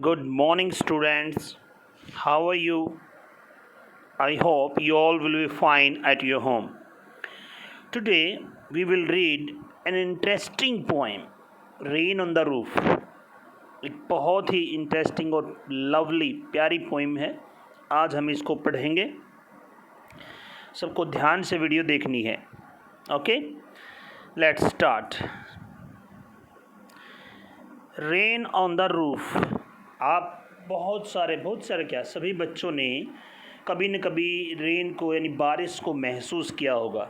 Good morning, students. How are you? I hope you all will be fine at your home. Today, we will read an interesting poem, Rain on the Roof. एक बहुत ही interesting और lovely प्यारी poem है। आज हम इसको पढ़ेंगे। सबको ध्यान से वीडियो देखनी है। Okay, let's start. Rain on the roof. आप बहुत सारे क्या सभी बच्चों ने कभी न कभी रेन को यानी बारिश को महसूस किया होगा।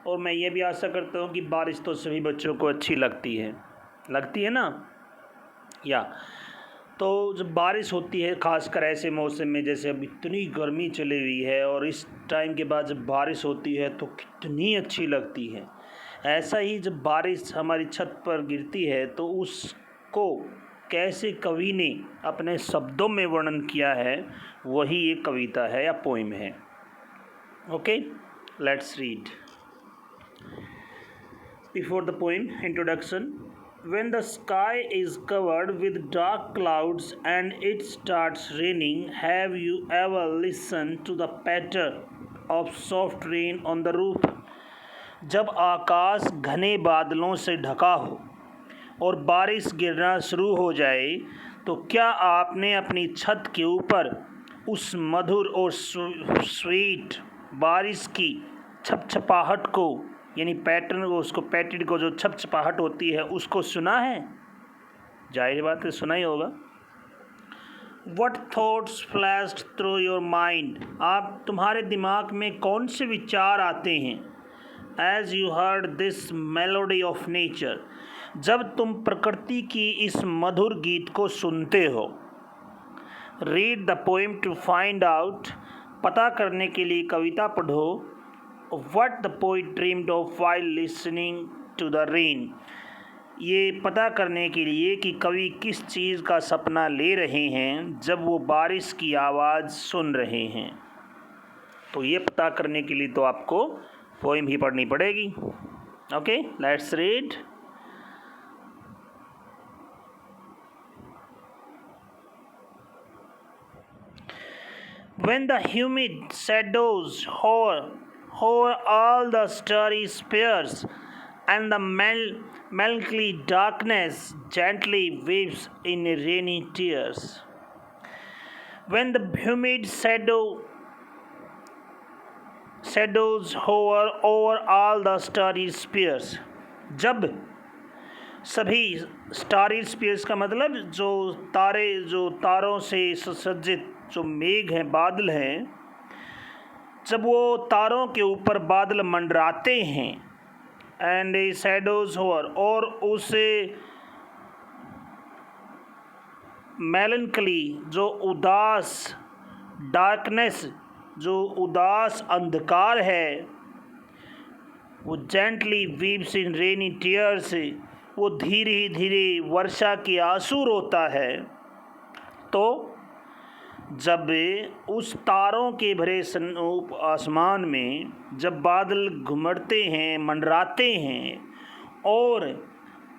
और मैं ये भी आशा करता हूँ कि बारिश तो सभी बच्चों को अच्छी लगती है ना। या तो जब बारिश होती है, ख़ासकर ऐसे मौसम में जैसे अब इतनी गर्मी चली हुई है और इस टाइम के बाद जब बारिश होती है तो कितनी अच्छी लगती है। ऐसा ही जब बारिश हमारी छत पर गिरती है तो उसको कैसे कवि ने अपने शब्दों में वर्णन किया है, वही एक कविता है या पोइम है। Okay, let's read. Before the poem, introduction. When the sky is covered with dark clouds and it starts raining, have you ever listened to the patter of soft rain on the roof? जब आकाश घने बादलों से ढका हो और बारिश गिरना शुरू हो जाए, तो क्या आपने अपनी छत के ऊपर उस मधुर और स्वीट बारिश की छपछपाहट को यानी पैटर्न को, उसको पैटेड को, जो छपछपाहट होती है उसको सुना है? जाहिर बात है सुना ही होगा। What thoughts flashed through your mind? तुम्हारे दिमाग में कौन से विचार आते हैं? As you heard this melody of nature, जब तुम प्रकृति की इस मधुर गीत को सुनते हो। Read the poem to find out, पता करने के लिए कविता पढ़ो। What the poet dreamed of while listening to the rain, ये पता करने के लिए कि कवि किस चीज़ का सपना ले रहे हैं जब वो बारिश की आवाज़ सुन रहे हैं। तो ये पता करने के लिए तो आपको पोइम ही पढ़नी पड़ेगी। Okay, let's read. When the humid shadows hover all the starry spheres, and the melancholy darkness gently weeps in rainy tears. When the humid shadows hover over all the starry spheres, जब सभी starry spheres का मतलब जो तारों से सुसज्जित जो मेघ हैं, बादल हैं, जब वो तारों के ऊपर बादल मंडराते हैं, एंड शैडोज होवर, और उसे मेलनकली जो उदास, डार्कनेस जो उदास अंधकार है, वो जेंटली वीप्स इन रेनी टीयर्स, वो धीरे धीरे वर्षा के आंसू रोता है। तो जब उस तारों के भरे आसमान में जब बादल घुमड़ते हैं, मंडराते हैं, और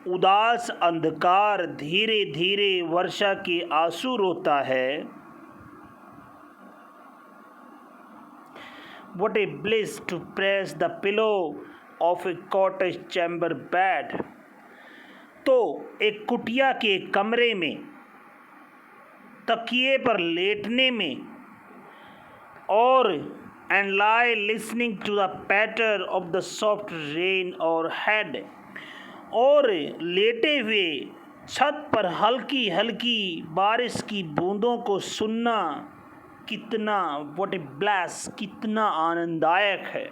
उदास अंधकार धीरे धीरे वर्षा के आंसू रोता है, What a bliss to press the pillow of a cottage chamber bed. तो एक कुटिया के कमरे में तकिए पर लेटने में और and lie listening to the patter of the soft rain overhead, और लेटे हुए छत पर हल्की हल्की बारिश की बूंदों को सुनना कितना what a bliss, कितना आनंददायक है।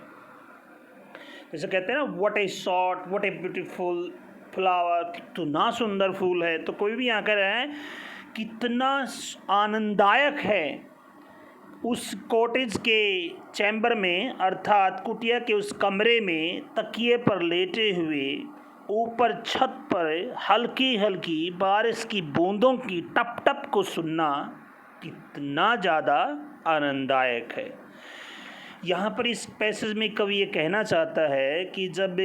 जैसे कहते हैं ना, what a short, what a beautiful flower, कितना सुंदर फूल है। तो कोई भी यहाँ कह रहा है कितना आनंददायक है उस कॉटेज के चैम्बर में, अर्थात कुटिया के उस कमरे में तकिए पर लेटे हुए ऊपर छत पर हल्की हल्की बारिश की बूंदों की टप टप को सुनना कितना ज़्यादा आनंददायक है। यहाँ पर इस पैसेज में कवि ये कहना चाहता है कि जब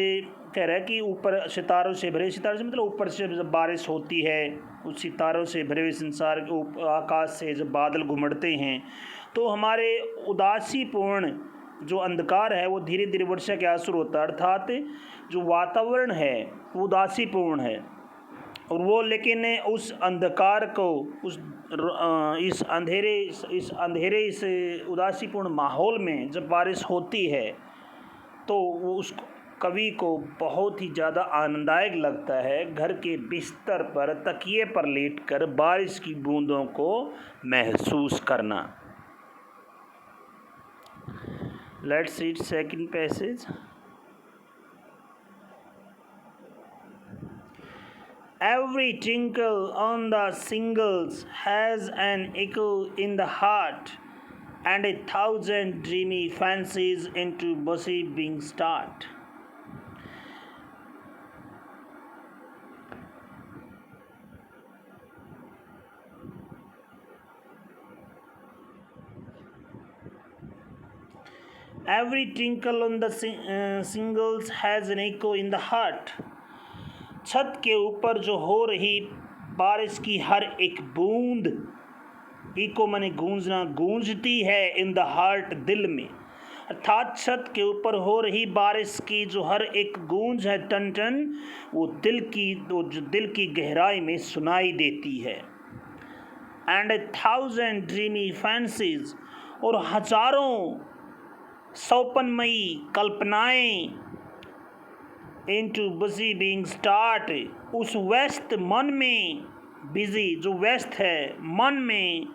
कह रहा है कि ऊपर सितारों से भरे, सितारों से मतलब ऊपर से जब बारिश होती है उस सितारों से भरे हुए संसार के आकाश से जब बादल घुमड़ते हैं तो हमारे उदासीपूर्ण जो अंधकार है वो धीरे धीरे वर्षा के आंसू होता है, अर्थात जो वातावरण है वो उदासीपूर्ण है। और वो लेकिन उस अंधकार को इस अंधेरे इस उदासीपूर्ण माहौल में जब बारिश होती है तो वो उस कवि को बहुत ही ज़्यादा आनंददायक लगता है घर के बिस्तर पर तकिए पर लेटकर बारिश की बूंदों को महसूस करना। Let's read second passage. Every tinkle on the shingles has an echo in the heart, and 1,000 dreamy fancies into busy being start. Every tinkle on the shingles has an echo in the heart. छत के ऊपर जो हो रही बारिश की हर एक बूंद, इको माने गूंजना, गूंजती है इन द हार्ट दिल में, अर्थात छत के ऊपर हो रही बारिश की जो हर एक गूंज है टन टन, वो दिल की गहराई में सुनाई देती है। एंड 1,000 ड्रीमी फैंसीज, और हजारों सौपनमयी कल्पनाएं into busy being start, उस व्यस्त मन में, बिजी जो व्यस्त है मन में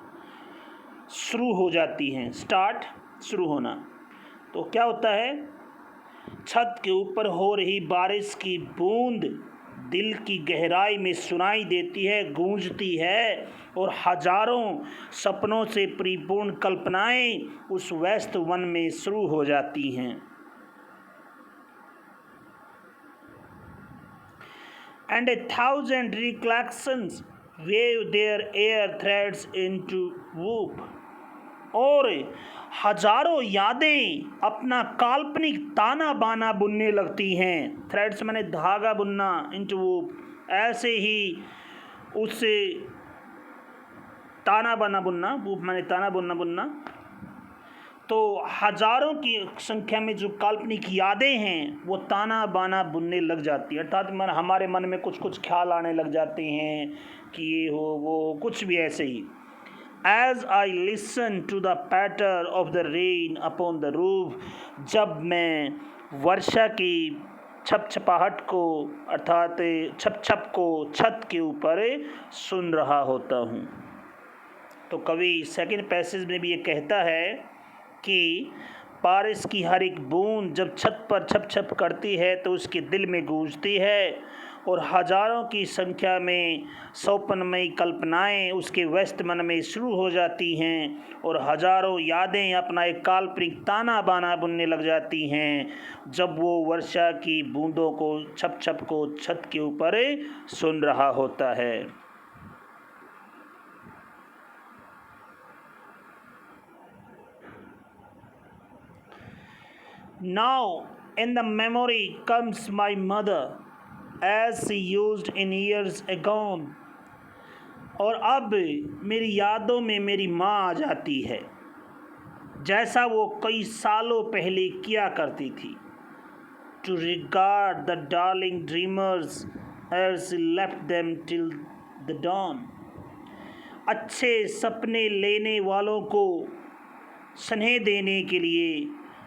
शुरू हो जाती हैं। स्टार्ट शुरू होना, तो क्या होता है, छत के ऊपर हो रही बारिश की बूंद दिल की गहराई में सुनाई देती है, गूंजती है, और हजारों सपनों से परिपूर्ण कल्पनाएं उस व्यस्त वन में शुरू हो जाती हैं। And 1,000 recollections wave their air threads into whoop, और हजारों यादें अपना काल्पनिक ताना बाना बुनने लगती हैं। थ्रेड्स माने धागा बुनना, into whoop, ऐसे ही उससे ताना बाना बुनना, वूप माने ताना बुनना, तो हजारों की संख्या में जो काल्पनिक यादें हैं वो ताना बाना बुनने लग जाती है, अर्थात हमारे मन में कुछ कुछ ख्याल आने लग जाते हैं कि ये हो वो कुछ भी ऐसे ही। As I listen to the patter of the rain upon the roof, जब मैं वर्षा की छपछपाहट को अर्थात छप छप को छत के ऊपर सुन रहा होता हूँ। तो कवि सेकंड पैसेज में भी ये कहता है कि बारिश की हर एक बूंद जब छत पर छप छप करती है तो उसके दिल में गूंजती है, और हजारों की संख्या में सौपनमयी कल्पनाएं उसके व्यस्त मन में शुरू हो जाती हैं, और हजारों यादें अपना एक काल्पनिक ताना बाना बुनने लग जाती हैं जब वो वर्षा की बूंदों को छप छप को छत के ऊपर सुन रहा होता है। Now in the memory comes my mother as she used in years agone, और अब मेरी यादों में मेरी माँ आ जाती है जैसा वो कई सालों पहले किया करती थी। To regard the darling dreamers as she left them till the dawn, अच्छे सपने लेने वालों को स्नेह देने के लिए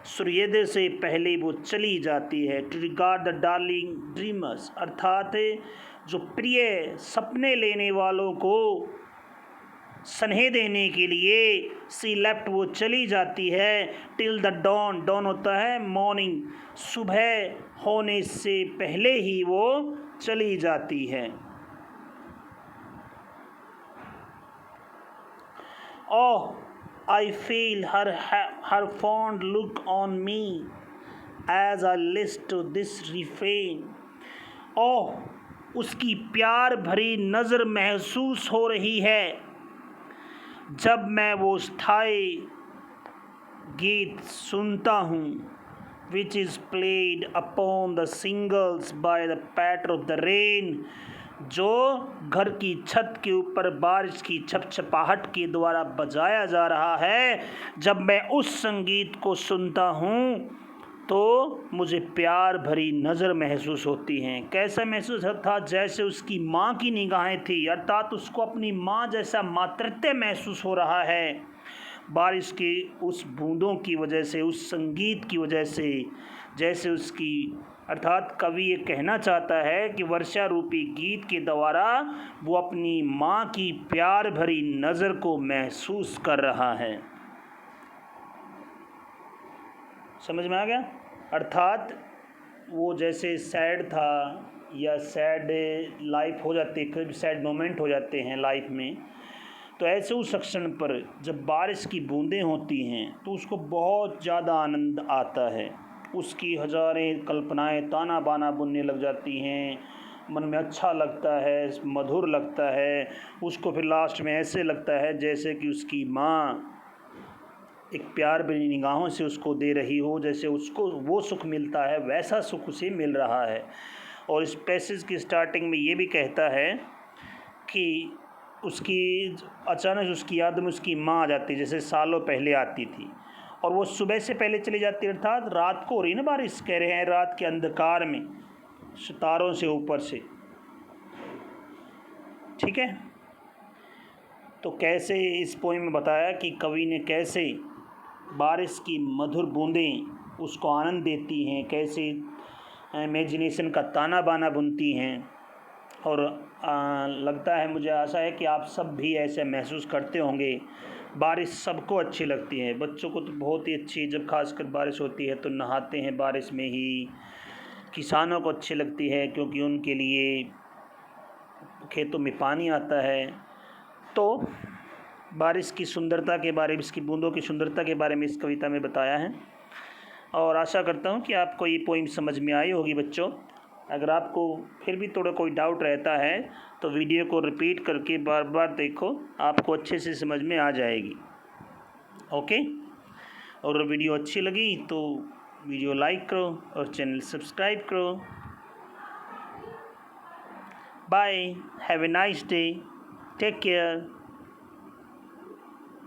सूर्योदय से पहले वो चली जाती है। To regard the darling dreamers, अर्थात जो प्रिय सपने लेने वालों को स्नेह देने के लिए सी लेफ्ट वो चली जाती है टिल द डॉन, डॉन होता है मॉर्निंग, सुबह होने से पहले ही वो चली जाती है। ओह I feel her fond look on me as I listen to this refrain. ओह, उसकी प्यार भरी नज़र महसूस हो रही है जब मैं वो स्थायी गीत सुनता हूँ, which is played upon the shingles by the patter of the rain, जो घर की छत के ऊपर बारिश की छपछपाहट के द्वारा बजाया जा रहा है, जब मैं उस संगीत को सुनता हूँ तो मुझे प्यार भरी नज़र महसूस होती हैं। कैसा महसूस होता? जैसे उसकी माँ की निगाहें थी, अर्थात उसको अपनी माँ जैसा मातृत्व महसूस हो रहा है। बारिश की उस बूंदों की वजह से, उस संगीत की वजह से, जैसे उसकी, अर्थात कवि ये कहना चाहता है कि वर्षा रूपी गीत के द्वारा वो अपनी माँ की प्यार भरी नज़र को महसूस कर रहा है। समझ में आ गया? अर्थात वो जैसे सैड था या सैड लाइफ हो जाती है, कभी सैड मोमेंट हो जाते हैं लाइफ में, तो ऐसे उस क्षण पर जब बारिश की बूंदें होती हैं तो उसको बहुत ज़्यादा आनंद आता है। उसकी हज़ारें कल्पनाएं ताना बाना बुनने लग जाती हैं, मन में अच्छा लगता है, मधुर लगता है। उसको फिर लास्ट में ऐसे लगता है जैसे कि उसकी माँ एक प्यार भरी निगाहों से उसको दे रही हो, जैसे उसको वो सुख मिलता है वैसा सुख उसे मिल रहा है। और इस पैसेज की स्टार्टिंग में ये भी कहता है कि उसकी अचानक उसकी याद में उसकी माँ आ जाती है, जैसे सालों पहले आती थी, और वो सुबह से पहले चली जाती है, अर्थात रात को हो रही ना बारिश, कह रहे हैं रात के अंधकार में सितारों से ऊपर से। ठीक है, तो कैसे इस पोएम में बताया कि कवि ने कैसे बारिश की मधुर बूंदें उसको आनंद देती हैं, कैसे इमेजिनेशन का ताना बाना बुनती हैं। और लगता है, मुझे आशा है कि आप सब भी ऐसे महसूस करते होंगे। बारिश सबको अच्छी लगती है, बच्चों को तो बहुत ही अच्छी, जब खासकर बारिश होती है तो नहाते हैं बारिश में ही। किसानों को अच्छी लगती है क्योंकि उनके लिए खेतों में पानी आता है। तो बारिश की सुंदरता के बारे में, इसकी बूंदों की सुंदरता के बारे में इस कविता में बताया है। और आशा करता हूँ कि आपको ये पोइम समझ में आई होगी बच्चों। अगर आपको फिर भी थोड़ा कोई डाउट रहता है तो वीडियो को रिपीट करके बार बार देखो, आपको अच्छे से समझ में आ जाएगी। ओके, और वीडियो अच्छी लगी तो वीडियो लाइक करो और चैनल सब्सक्राइब करो। Bye, have a nice day, take care.